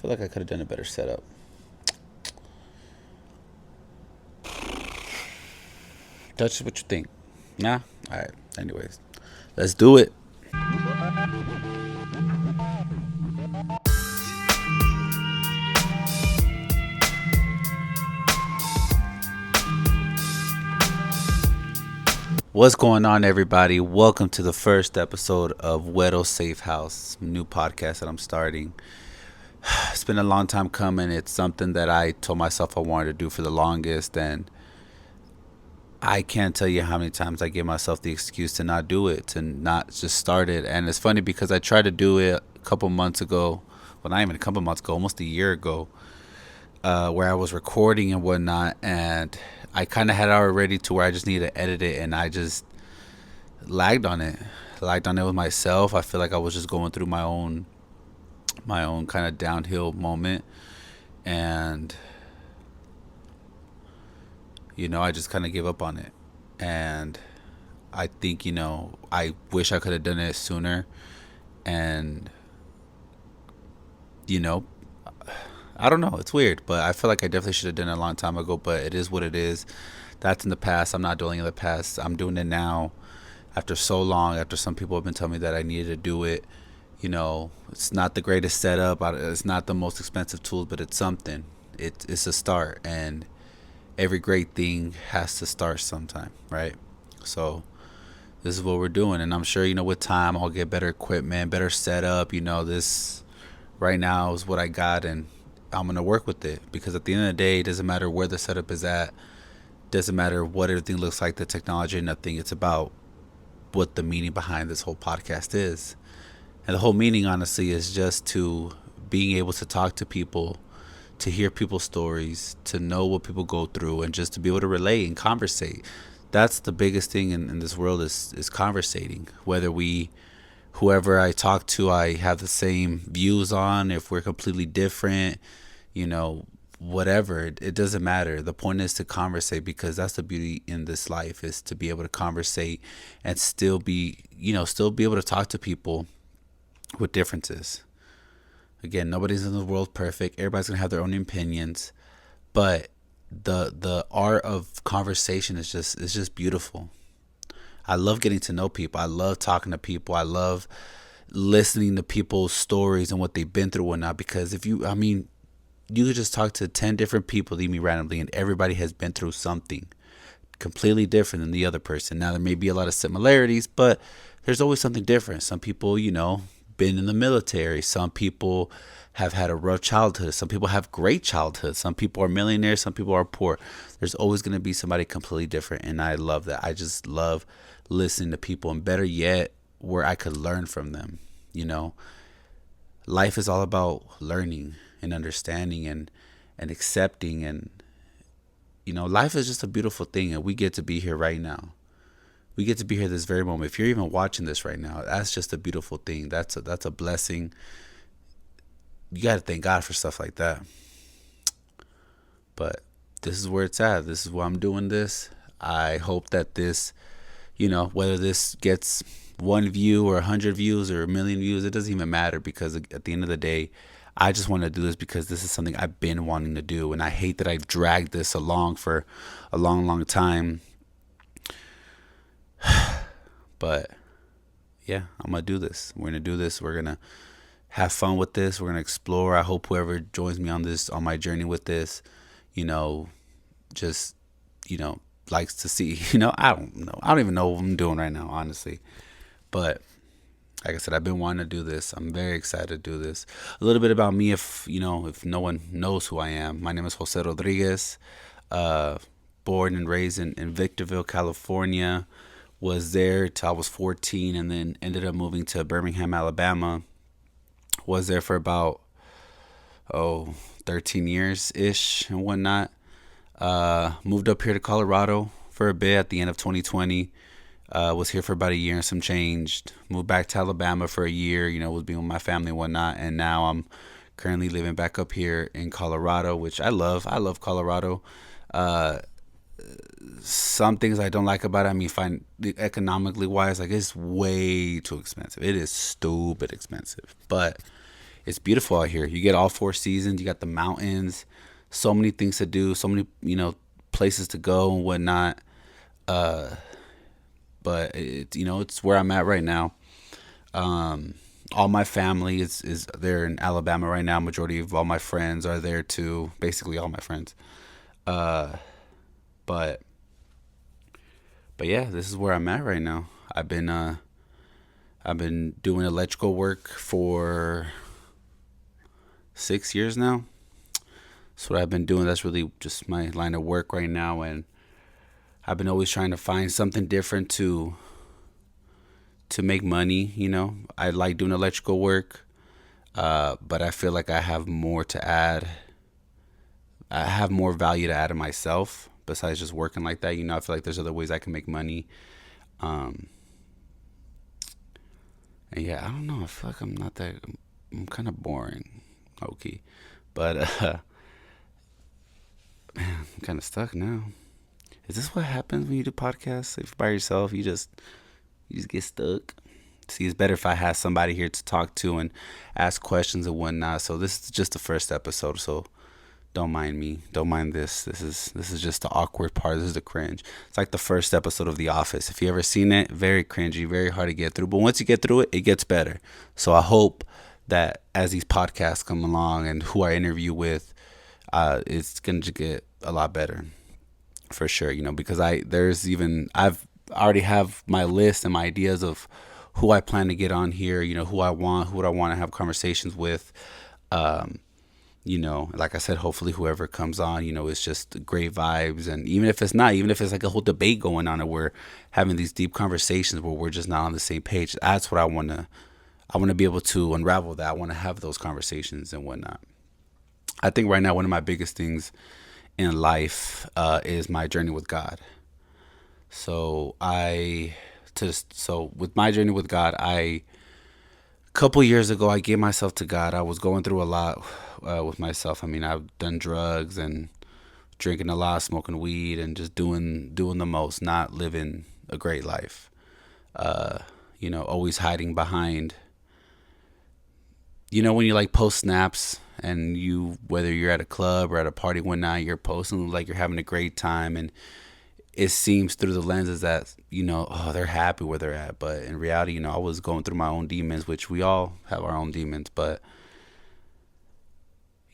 feel like I could have done a better setup. Touch what you think. Nah? Alright. Anyways. Let's do it. What's going on, everybody? Welcome to the first episode of Gueros Safe House, new podcast that I'm starting. It's been a long time coming. It's something that I told myself I wanted to do for the longest, and I can't tell you how many times I give myself the excuse to not do it, to not just start it. And it's funny because I tried to do it a couple months ago. Well, not even a couple months ago, almost a year ago, where I was recording and whatnot, and I kind of had it already to where I just needed to edit it, and I just lagged on it. Lagged on it with myself. I feel like I was just going through my own kind of downhill moment, and I just kind of gave up on it. And I think I wish I could have done it sooner, and you know I don't know. It's weird, but I feel like I definitely should have done it a long time ago. But it is what it is. That's in the past. I'm not dwelling in the past. I'm doing it now. After so long, after some people have been telling me that I needed to do it. It's not the greatest setup. It's not the most expensive tools, but it's something. It's a start, and every great thing has to start sometime, right? So this is what we're doing, and I'm sure with time I'll get better equipment, better setup. This right now is what I got, and I'm gonna work with it, because at the end of the day, it doesn't matter where the setup is at, doesn't matter what everything looks like, the technology, nothing. It's about what the meaning behind this whole podcast is. And the whole meaning, honestly, is just to being able to talk to people, to hear people's stories, to know what people go through, and just to be able to relate and conversate. That's the biggest thing in this world, is conversating. Whoever I talk to, I have the same views on. If we're completely different, you know, whatever, it doesn't matter. The point is to conversate, because that's the beauty in this life, is to be able to conversate and still be able to talk to people with differences. Again, nobody's in the world perfect. Everybody's gonna have their own opinions, but the art of conversation is just beautiful. I love getting to know people. I love talking to people. I love listening to people's stories and what they've been through and not. Because you could just talk to 10 different people that you meet randomly, and everybody has been through something completely different than the other person. Now, there may be a lot of similarities, but there's always something different. Some people, been in the military. Some people have had a rough childhood. Some people have great childhood. Some people are millionaires. Some people are poor. There's always going to be somebody completely different, and I love that. I just love listening to people, and better yet, where I could learn from them. Life is all about learning and understanding and accepting, and life is just a beautiful thing, and we get to be here right now. We get to be here this very moment. If you're even watching this right now, that's just a beautiful thing. That's a blessing. You got to thank God for stuff like that. But this is where it's at. This is why I'm doing this. I hope that this, whether this gets one view or 100 views or a million views, it doesn't even matter, because at the end of the day, I just want to do this because this is something I've been wanting to do, and I hate that I've dragged this along for a long, long time. But yeah, I'm gonna do this. We're gonna do this. We're gonna have fun with this. We're gonna explore. I hope whoever joins me on my journey with this, you know, just likes to see. I don't know. I don't even know what I'm doing right now, honestly. But like I said, I've been wanting to do this. I'm very excited to do this. A little bit about me, if no one knows who I am. My name is Jose Rodriguez. Born and raised in Victorville, California. Was there till I was 14, and then ended up moving to Birmingham, Alabama. Was there for about 13 years ish and whatnot. Moved up here to Colorado for a bit at the end of 2020. Was here for about a year and some change. Moved back to Alabama for a year. Was being with my family and whatnot, and now I'm currently living back up here in Colorado, which I love. I love Colorado. Some things I don't like about it. Find economically wise, like, it's way too expensive. It is stupid expensive, but It's beautiful out here. You get all four seasons. You got the mountains, so many things to do, so many places to go and whatnot. Uh, but it's where I'm at right now. Um, all my family is there in Alabama right now. Majority of all my friends are there too. Basically, all my friends. Uh, but yeah, this is where I'm at right now. I've been doing electrical work for 6 years now. That's what I've been doing. That's really just my line of work right now, and I've been always trying to find something different to make money. I like doing electrical work, but I feel like I have more to add. I have more value to add to myself besides just working like that. I feel like there's other ways I can make money. Um, and yeah, I don't know. I feel like I'm not that. I'm kind of boring, okay, but man, I'm kind of stuck now. Is this what happens when you do podcasts? If you're by yourself, you just get stuck. See, it's better if I have somebody here to talk to and ask questions and whatnot. So this is just the first episode. So don't mind me. Don't mind this. This is just the awkward part. This is the cringe. It's like the first episode of The Office. If you ever seen it, very cringy, very hard to get through. But once you get through it, it gets better. So I hope that as these podcasts come along and who I interview with, it's gonna get a lot better for sure. Because I've already have my list and my ideas of who I plan to get on here. Who I want, who I want to have conversations with. Um, like I said, hopefully whoever comes on, it's just great vibes. And even if it's not, even if it's like a whole debate going on and we're having these deep conversations where we're just not on the same page, that's what I want to be able to unravel that. I want to have those conversations and whatnot. I think right now one of my biggest things in life is my journey with God. So with my journey with God, a couple years ago I gave myself to God. I was going through a lot with myself. I mean, I've done drugs and drinking a lot, smoking weed, and just doing the most, not living a great life. Always hiding behind. When you like post snaps and whether you're at a club or at a party one night, you're posting like you're having a great time, and it seems through the lenses that oh, they're happy where they're at, but in reality, I was going through my own demons, which we all have our own demons. But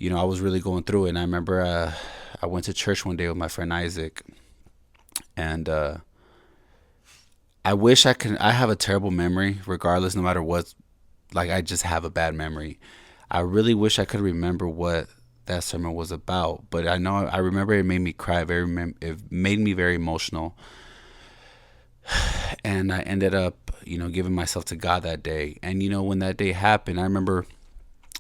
I was really going through it. And I remember I went to church one day with my friend Isaac, and I have a terrible memory regardless, no matter what. Like, I just have a bad memory. I really wish I could remember what that sermon was about, but I remember it made me cry. It made me very emotional, and I ended up giving myself to God that day. And when that day happened, I remember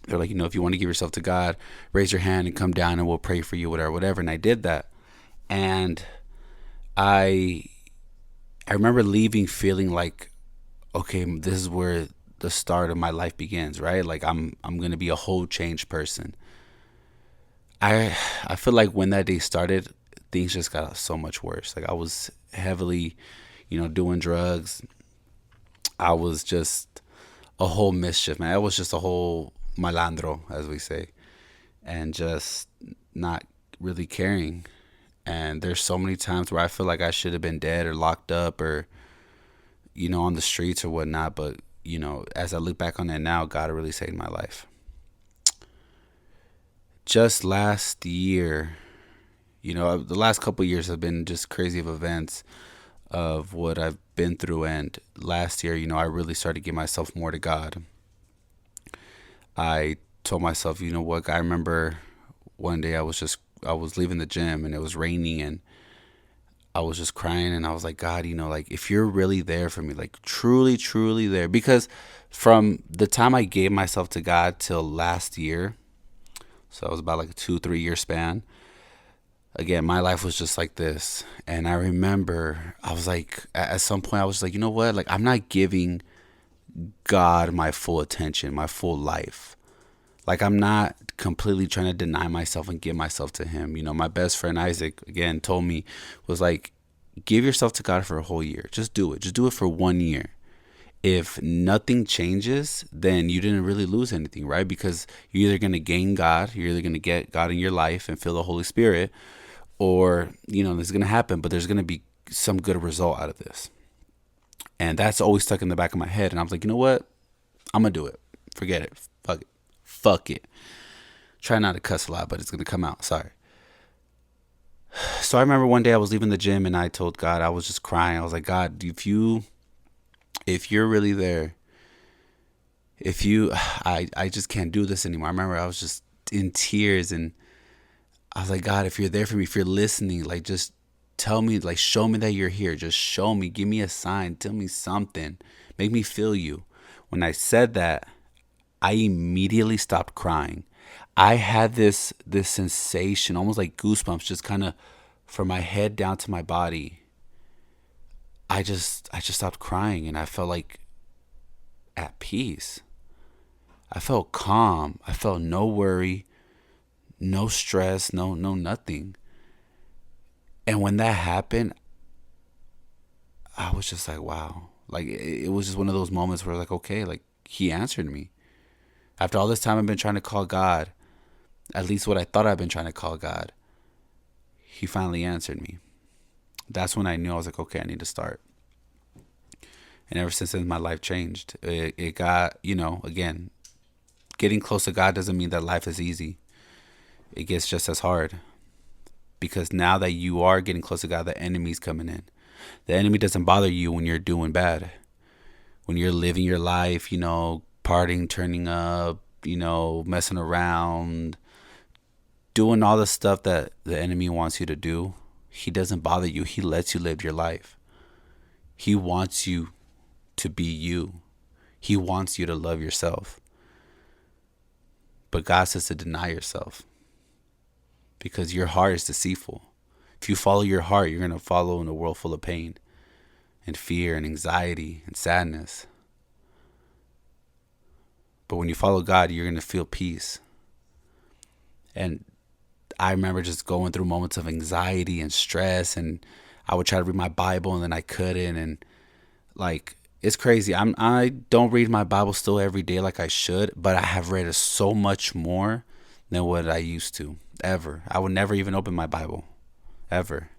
they're like, if you want to give yourself to God, raise your hand and come down and we'll pray for you, whatever. And I did that, and I remember leaving feeling like, okay, this is where the start of my life begins, right? Like I'm gonna be a whole changed person. I feel like when that day started, things just got so much worse. Like I was heavily, doing drugs. I was just a whole mischief, man. I was just a whole malandro, as we say, and just not really caring. And there's so many times where I feel like I should have been dead or locked up or, on the streets or whatnot. But, as I look back on that now, God really saved my life. Just last year, the last couple of years have been just crazy of events of what I've been through. And last year, I really started to give myself more to God. I told myself, what, I remember one day I was leaving the gym and it was raining and I was just crying and I was like, God, like if you're really there for me, like truly, truly there, because from the time I gave myself to God till last year, so it was about like a 2-3 year span. Again, my life was just like this. And I remember I was like, at some point I was like, you know what? Like I'm not giving God my full attention, my full life. Like I'm not completely trying to deny myself and give myself to him. My best friend Isaac, again, told me, was like, give yourself to God for a whole year. Just do it. Just do it for 1 year. If nothing changes, then you didn't really lose anything, right? Because you're either going to gain God, you're either going to get God in your life and feel the Holy Spirit, or, this is going to happen, but there's going to be some good result out of this. And that's always stuck in the back of my head. And I was like, you know what? I'm going to do it. Forget it. Fuck it. Fuck it. Try not to cuss a lot, but it's going to come out. Sorry. So I remember one day I was leaving the gym and I told God, I was just crying. I was like, God, if you're really there, I just can't do this anymore. I remember I was just in tears and I was like, God, if you're there for me, if you're listening, like, just tell me, like, show me that you're here. Just show me, give me a sign, tell me something, make me feel you. When I said that, I immediately stopped crying. I had this sensation, almost like goosebumps, just kind of from my head down to my body. I just stopped crying and I felt like at peace. I felt calm. I felt no worry, no stress, no nothing. And when that happened, I was just like, wow. Like it was just one of those moments where like, okay, like he answered me. After all this time I've been trying to call God, at least what I thought I've been trying to call God, he finally answered me. That's when I knew. I was like, okay, I need to start. And ever since then, my life changed. It got, again, getting close to God doesn't mean that life is easy. It gets just as hard. Because now that you are getting close to God, the enemy's coming in. The enemy doesn't bother you when you're doing bad. When you're living your life, partying, turning up, messing around, doing all the stuff that the enemy wants you to do. He doesn't bother you. He lets you live your life. He wants you to be you. He wants you to love yourself. But God says to deny yourself. Because your heart is deceitful. If you follow your heart, you're going to follow in a world full of pain and fear and anxiety and sadness. But when you follow God, you're going to feel peace. And I remember just going through moments of anxiety and stress, and I would try to read my Bible and then I couldn't. And like, it's crazy. I don't read my Bible still every day like I should, but I have read it so much more than what I used to ever. I would never even open my Bible ever.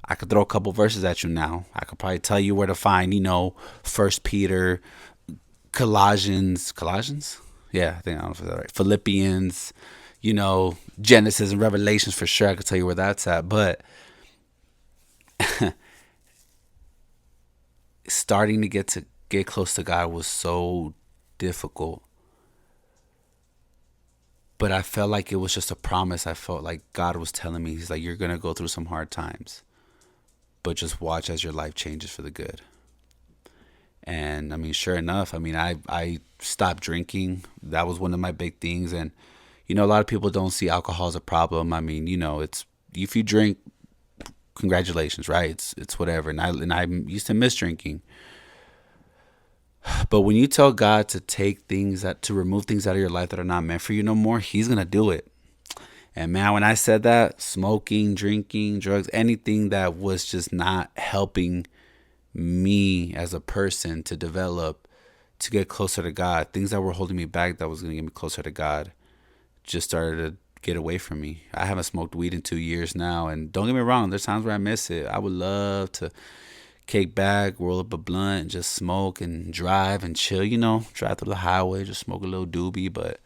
I could throw a couple verses at you now. I could probably tell you where to find, First Peter, Colossians. Yeah, I think I don't know if that's right. Philippians, Genesis and Revelations for sure. I could tell you where that's at. But starting to get close to God was so difficult. But I felt like it was just a promise. I felt like God was telling me, he's like, you're going to go through some hard times, but just watch as your life changes for the good. And I mean, sure enough, I stopped drinking. That was one of my big things. And, a lot of people don't see alcohol as a problem. I mean, it's, if you drink, congratulations, right? It's whatever. And I used to miss drinking. But when you tell God to to remove things out of your life that are not meant for you no more, he's going to do it. And man, when I said that, smoking, drinking, drugs, anything that was just not helping me as a person to develop, to get closer to God, things that were holding me back that was going to get me closer to God, just started to get away from me. I haven't smoked weed in 2 years now. And don't get me wrong, there's times where I miss it. I would love to kick back, roll up a blunt, and just smoke and drive and chill, drive through the highway, just smoke a little doobie. But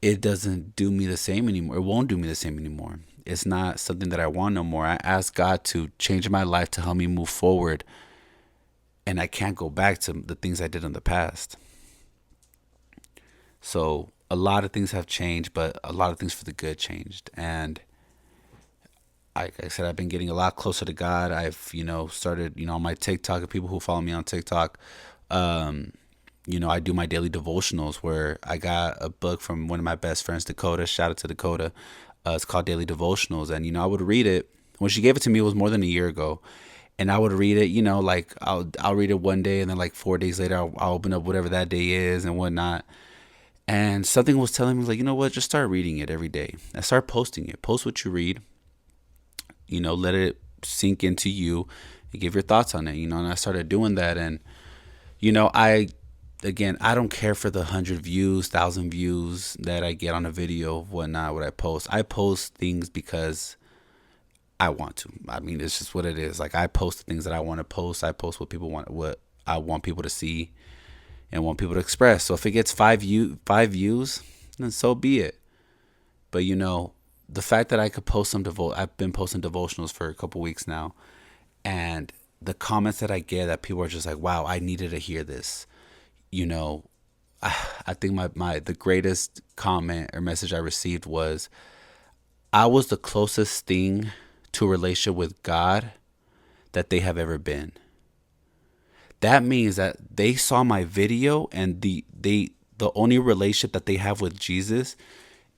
it doesn't do me the same anymore. It won't do me the same anymore. It's not something that I want no more. I asked God to change my life to help me move forward. And I can't go back to the things I did in the past. So a lot of things have changed, but a lot of things for the good changed. And like I said, I've been getting a lot closer to God. I've, started, on my TikTok, and people who follow me on TikTok, I do my daily devotionals where I got a book from one of my best friends, Dakota. Shout out to Dakota. It's called Daily Devotionals. And, I would read it. When she gave it to me, it was more than a year ago. And I would read it, like I'll read it one day, and then like 4 days later, I'll open up whatever that day is and whatnot. And something was telling me, like, you know what, just start reading it every day. And start posting it. Post what you read. Let it sink into you and give your thoughts on it, and I started doing that. And I again, I don't care for the 100 views, 1,000 views that I get on a video of whatnot. What I post, I post things because I want to. I mean, it's just what it is. Like, I post the things that I want to post. I post what people want, what I want people to see and want people to express. So if it gets five views, then so be it. But the fact that I could post I've been posting devotionals for a couple weeks now, and the comments that I get, that people are just like, "Wow, I needed to hear this." You know, I think the greatest comment or message I received was, I was the closest thing to a relationship with God that they have ever been. That means that they saw my video, and the only relationship that they have with Jesus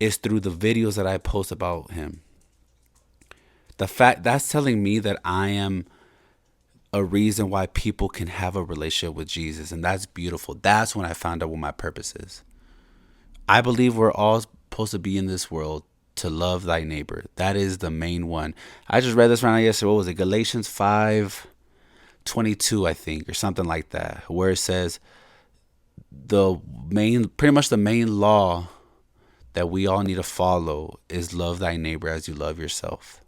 is through the videos that I post about him. The fact that's telling me that I am a reason why people can have a relationship with Jesus, and that's beautiful. That's when I found out what my purpose is. I believe we're all supposed to be in this world to love thy neighbor. That is the main one. I just read this right now yesterday. What was it? Galatians 5:22, I think, or something like that, where it says pretty much the main law that we all need to follow is love thy neighbor as you love yourself.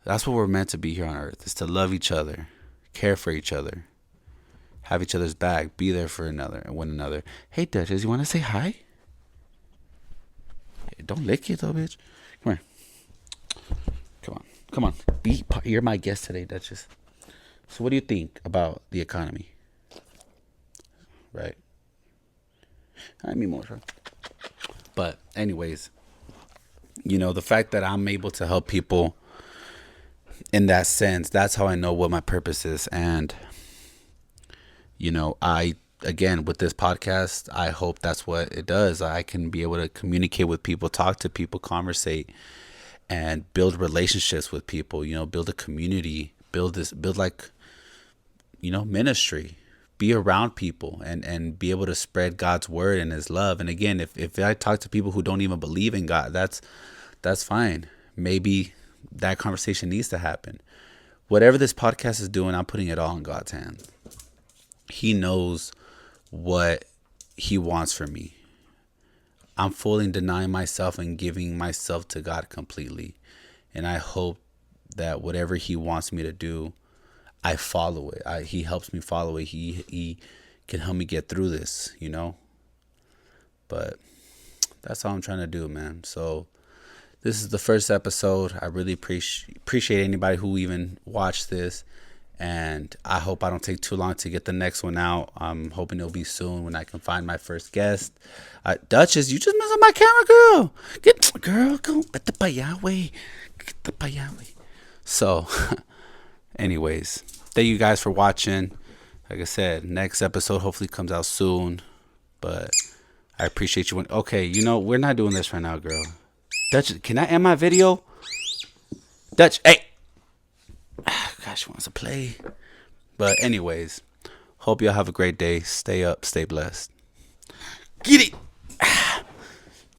That's what we're meant to be here on earth, is to love each other, care for each other, have each other's back, be there for one another. Hey, Duchess, you want to say hi? Hey, don't lick it though, bitch. Come here. Come on. You're my guest today, Duchess. So what do you think about the economy? Right? I mean more. But anyways, the fact that I'm able to help people in that sense, that's how I know what my purpose is. And I, again, with this podcast, I hope that's what it does. I can be able to communicate with people, talk to people, conversate, and build relationships with people. Build a community, build like ministry, be around people, and be able to spread God's word and his love. And again, if I talk to people who don't even believe in God, that's fine. Maybe that conversation needs to happen. Whatever this podcast is doing, I'm putting it all in God's hands. He knows what he wants from me. I'm fully denying myself and giving myself to God completely. And I hope that whatever he wants me to do, I follow it. He helps me follow it. He can help me get through this, But that's all I'm trying to do, man. So this is the first episode. I really appreciate anybody who even watched this. And I hope I don't take too long to get the next one out. I'm hoping it'll be soon when I can find my first guest. Duchess, you just messed up my camera, girl. Go. Get the payawe. So, anyways, thank you guys for watching. Like I said, next episode hopefully comes out soon. But I appreciate you. Okay, we're not doing this right now, girl. Dutch, can I end my video? Dutch, hey. Gosh, she wants to play. But anyways, hope y'all have a great day. Stay up, stay blessed. Get it.